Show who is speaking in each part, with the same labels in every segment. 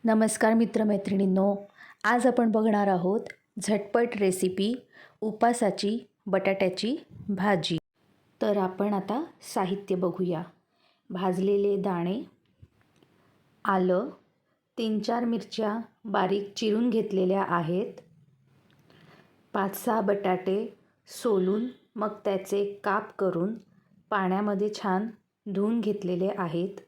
Speaker 1: नमस्कार मित्रमैत्रिणींनो, आज आपण बघणार आहोत झटपट रेसिपी उपासाची बटाट्याची भाजी। तर आपण आता साहित्य बघूया। भाजलेले दाणे, आलं, 3-4 मिरच्या बारीक चिरून घेतलेल्या आहेत, 5-6 बटाटे सोलून मग त्याचे काप करून पाण्यामध्ये छान धुवून घेतलेले आहेत।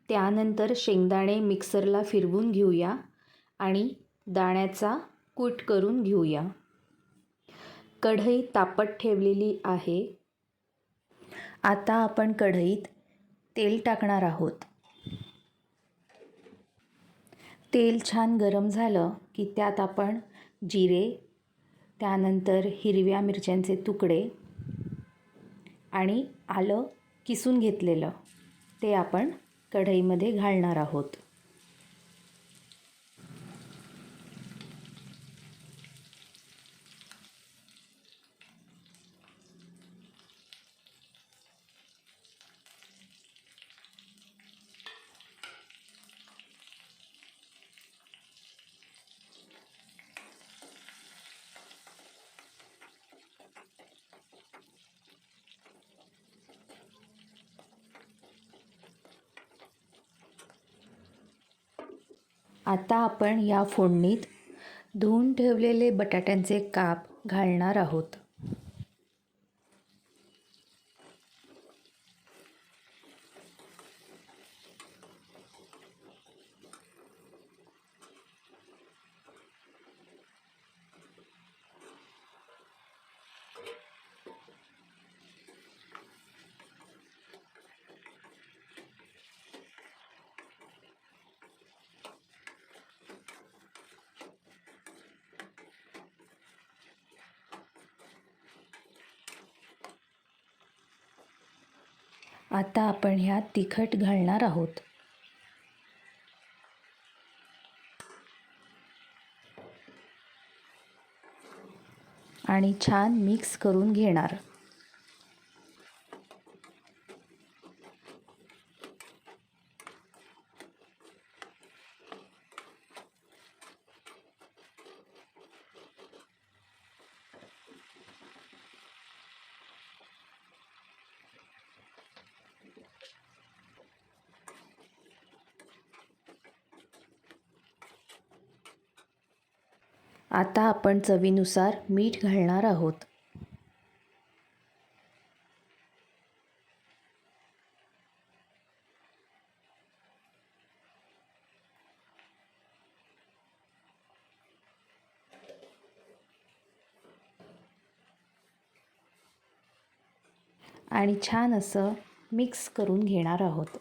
Speaker 1: त्यानंतर शेंगदाणे मिक्सरला फिरवून घेऊया आणि दाण्याचा कूट करून घेऊया। कढई तापत ठेवलेली आहे। आता आपण कढईत तेल टाकणार आहोत। तेल छान गरम झालं की त्यात आपण जिरे, त्यानंतर हिरव्या मिरच्यांचे तुकडे आणि आलं किसून घेतलेलं ते आपण कढईमध्ये घालणार आहोत। आता आपण या फोडणीत धुवून ठेवलेले बटाट्यांचे काप घालणार आहोत। आता आपण ह्यात तिखट घालणार आहोत। आणि छान मिक्स करून घेणार। आता आपण चवीनुसार मीठ घालणार आहोत। आणि छान असं मिक्स करून घेणार आहोत।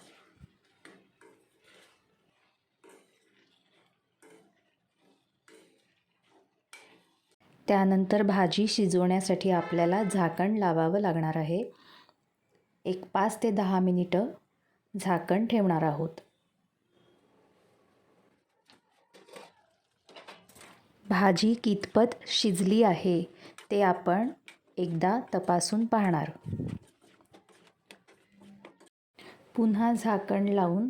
Speaker 1: त्यानंतर भाजी शिजवण्यासाठी आपल्याला झाकण लावावं लागणार आहे। एक 5 ते 10 मिनिटं झाकण ठेवणार आहोत। भाजी कितपत शिजली आहे ते आपण एकदा तपासून पाहणार। पुन्हा झाकण लावून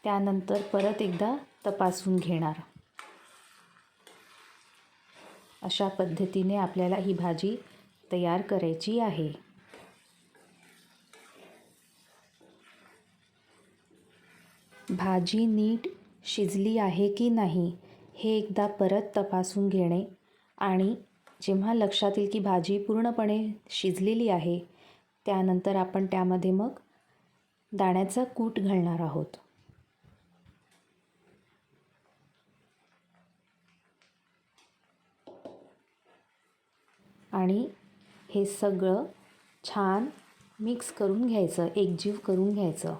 Speaker 1: त्यानंतर परत एकदा तपासून घेणार। अशा पद्धतीने आपल्याला ही भाजी तयार करायची आहे। भाजी नीट शिजली आहे की नाही हे एकदा परत तपासून घेणे आणि जेव्हा लक्षात येईल की भाजी पूर्णपणे शिजलेली आहे त्यानंतर आपण त्यामध्ये मग दाण्याचा कूट घालणार आहोत। आणि हे सगळं छान मिक्स करून घ्यायचं, एकजीव करून घ्यायचं।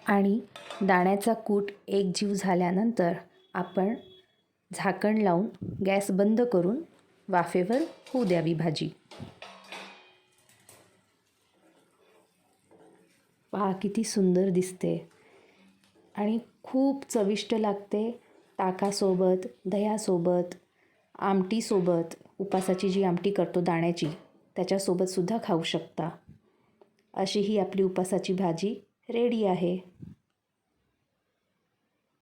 Speaker 1: आणि दाण्याचा कूट एकजीव झाल्यानंतर आपण झाकण लावून गॅस बंद करून वाफेवर होऊ द्यावी भाजी। पहा किती सुंदर दिसते आणि खूप चविष्ट लागते. ताकासोबत, दह्यासोबत, आमटीसोबत, उपासाची जी आमटी करतो दाण्याची त्याच्यासोबतसुद्धा खाऊ शकता. अशी ही आपली उपासाची भाजी रेडी आहे.